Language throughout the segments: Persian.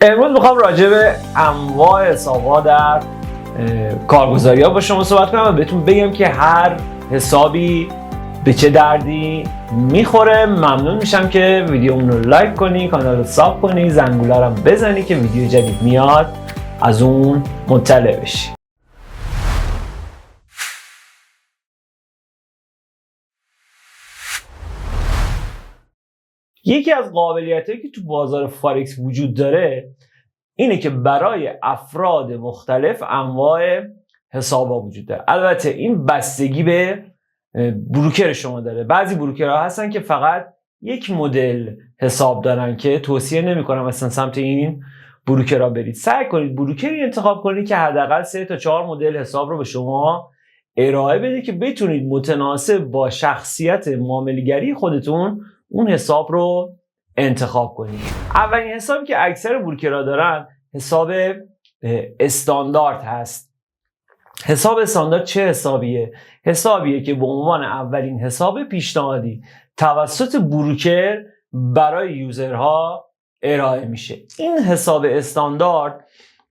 امروز میخوام راجع به انواع حساب‌ها در کارگزاری‌ها با شما صحبت کنم و بهتون بگم که هر حسابی به چه دردی میخوره. ممنون میشم که ویدیومون رو لایک کنی، کانال رو ساب کنی، زنگوله رو بزنی که ویدیو جدید میاد از اون مطلع بشی. یکی از قابلیتایی که تو بازار فارکس وجود داره اینه که برای افراد مختلف انواع حساب‌ها وجود داره. البته این بستگی به بروکر شما داره. بعضی بروکرها هستن که فقط یک مدل حساب دارن که توصیه نمی‌کنم اصلا سمت این بروکرها برید. سعی کنید بروکری انتخاب کنید که حداقل 3 تا 4 مدل حساب رو به شما ارائه بده که بتونید متناسب با شخصیت معامله‌گری خودتون اون حساب رو انتخاب کنید. اولین حسابی که اکثر بروکرها دارن حساب استاندارد هست. حساب استاندارد چه حسابیه؟ حسابیه که به عنوان اولین حساب پیشنهادی توسط بروکر برای یوزرها ارائه میشه. این حساب استاندارد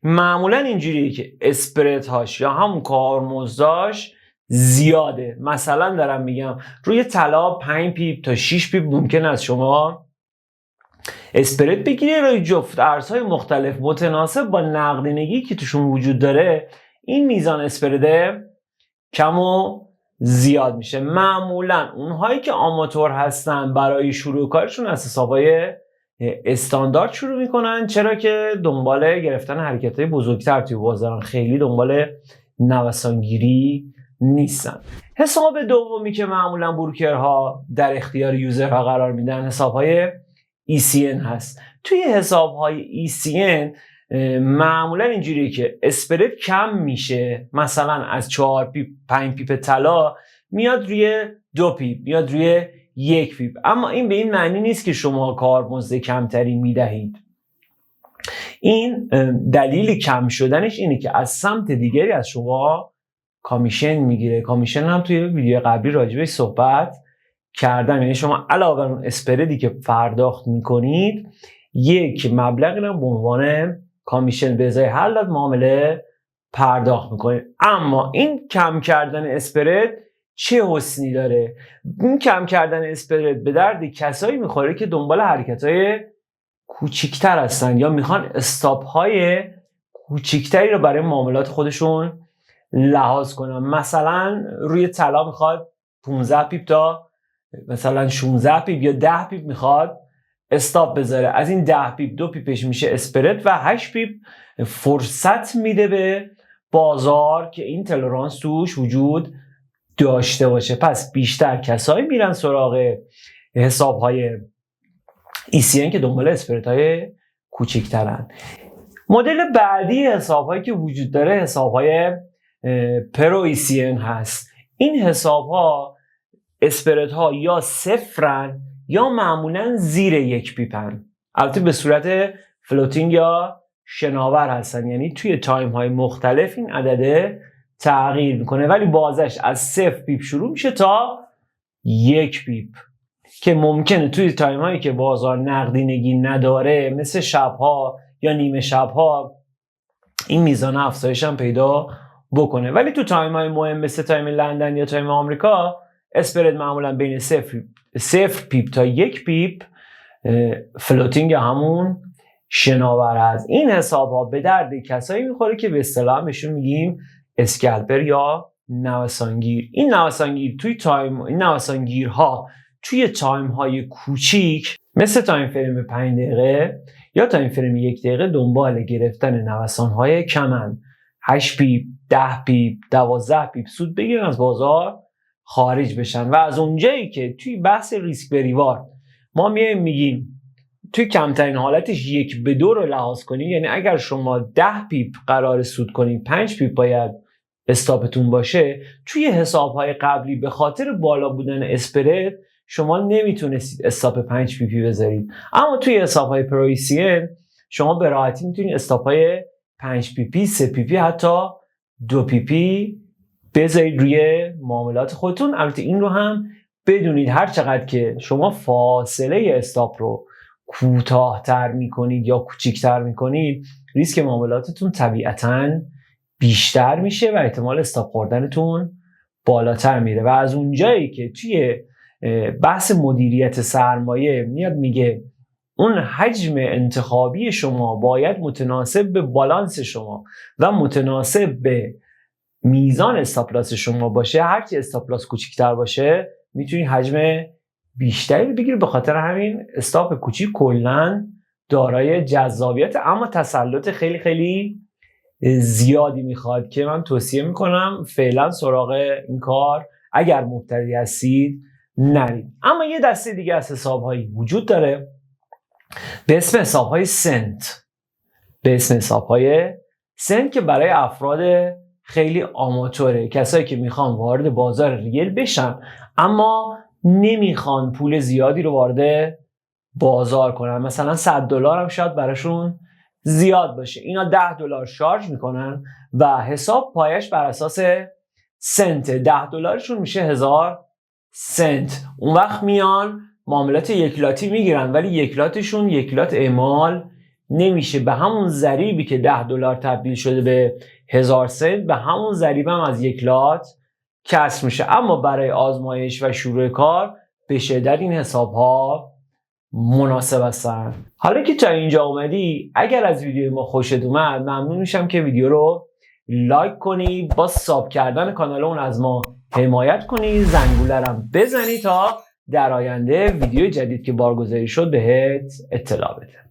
معمولا اینجوریه که اسپردهاش یا همون کارمزداش زیاده. مثلا دارم میگم روی طلا 5 پیپ تا 6 پیپ ممکن است شما اسپرد بگیری روی جفت ارزهای مختلف متناسب با نقدینگی که توشون وجود داره. این میزان اسپرده کم و زیاد میشه. معمولا اونهایی که آماتور هستن برای شروع کارشون از حسابای استاندارد شروع میکنن، چرا که دنبال گرفتن حرکتهای بزرگتر توی بازارن، خیلی دنبال نوسانگیری نیستن. حساب دومی که معمولا بروکرها در اختیار یوزرها قرار میدن حسابهای ECN هست. توی حسابهای ECN معمولا اینجوریه که اسپرد کم میشه. مثلا از 4 پیپ 5 پیپ طلا میاد روی 2 پیپ، میاد روی 1 پیپ. اما این به این معنی نیست که شما کارمزد کمتری میدهید. این دلیل کم شدنش اینه که از سمت دیگری از شما کامیشن میگیره. کامیشن هم توی ویدیو قبلی راجبش صحبت کردم. یعنی شما علاوه بر اون اسپردی که پرداخت میکنید یک مبلغی رو به عنوان کامیشن به ازای هر لات معامله پرداخت میکنید. اما این کم کردن اسپرد چه حسنی داره؟ این کم کردن اسپرد به درد کسایی میخوره که دنبال حرکت‌های کوچیکتر هستن یا میخوان استاپ‌های کوچیکتری رو برای معاملات خودشون لحاظ کنن. مثلا روی طلا میخواد 15 پیپ تا مثلا 16 پیپ یا 10 پیپ میخواد استاپ بذاره. از این 10 پیپ 2 پیپش میشه اسپرد و 8 پیپ فرصت میده به بازار که این تولرانس توش وجود داشته باشه. پس بیشتر کسایی میرن سراغ حسابهای ECN که دنبال اسپردهای کوچیک‌ترن. مدل بعدی حسابهایی که وجود داره حسابهای پرو ECN هست. این حسابها اسپردها یا صفرن یا معمولا زیر 1 پیپن. البته به صورت فلوتینگ یا شناور هستن، یعنی توی تایم های مختلف این عدده تغییر میکنه، ولی بازش از 0 پیپ شروع میشه تا 1 پیپ که ممکنه توی تایم هایی که بازار نقدینگی نداره مثل شبها یا نیمه شبها این میزان افزایش هم پیدا بکنه. ولی تو تایم های مهم مثل تایم لندن یا تایم آمریکا اسپرد معمولا بین 0 پیپ تا 1 پیپ فلوتینگ همون شناور هست. این حساب ها به درد کسایی میخوره که به اصطلاح بهشون میگیم اسکالپر یا نوسانگیر. این نوسانگیرها توی تایم های کوچیک مثل تایم فریم 5 دقیقه یا تایم فریم 1 دقیقه دنبال گرفتن نوسان های کمن. 8 پیپ، 10 پیپ، 12 پیپ سود بگیرن از بازار خارج بشن. و از اونجایی که توی بحث ریسک بریوارد ما میگیم توی کمترین حالتش 1 به 2 رو لحاظ کنید، یعنی اگر شما 10 پیپ قرار سود کنید 5 پیپ باید استاپتون باشه. توی حسابهای قبلی به خاطر بالا بودن اسپرد شما نمیتونستید استاپ 5 پیپی بذارید، اما توی حسابهای پرو ECN شما به راحتی میتونید استاپهای 5 پیپی، 3 پیپی، حتی 2 پیپی بذارید روی معاملات خودتون. البته این رو هم بدونید هر چقدر که شما فاصله استاپ رو کوتاه‌تر میکنید یا کوچیک‌تر میکنید، ریسک معاملاتتون طبیعتاً بیشتر میشه و احتمال استاپ خوردنتون بالاتر میره. و از اونجایی که توی بحث مدیریت سرمایه میاد میگه اون حجم انتخابی شما باید متناسب به بالانس شما و متناسب به میزان استاپ لاس شما باشه، هرچی استاپ لاس کوچیک‌تر باشه میتونی حجم بیشتری بگیری. به خاطر همین استاپ کوچیک کلاً دارای جذابیت، اما تسلط خیلی خیلی زیادی میخواد که من توصیه میکنم فعلا سراغ این کار اگر مبتدی هستید نرید. اما یه دسته دیگه از حسابهایی وجود داره به اسم حسابهای سنت، که برای افراد خیلی آماتوره، کسایی که میخوان وارد بازار ریل بشن اما نمیخوان پول زیادی رو وارد بازار کنن. مثلا $100 هم شاید براشون زیاد باشه، اینا $10 شارژ میکنن و حساب پایش بر اساس سنت، $10 میشه 1000 سنت. اون وقت میان معاملات یک لاتی میگیرن ولی یک لاتشون یک لات اعمال نمیشه، به همون ضریبی که $10 تبدیل شده به 1000 سنت به همون ضریب هم از یک لات کسر میشه. اما برای آزمایش و شروع کار به شدت این حساب ها مناسب هستن. حالا که تا اینجا اومدی، اگر از ویدیو ما خوشت اومد ممنون میشم که ویدیو رو لایک کنی، با ساب کردن کانال اون از ما حمایت کنی، زنگوله رو بزنی تا در آینده ویدیو جدید که بارگذاری شد بهت اطلاع بده.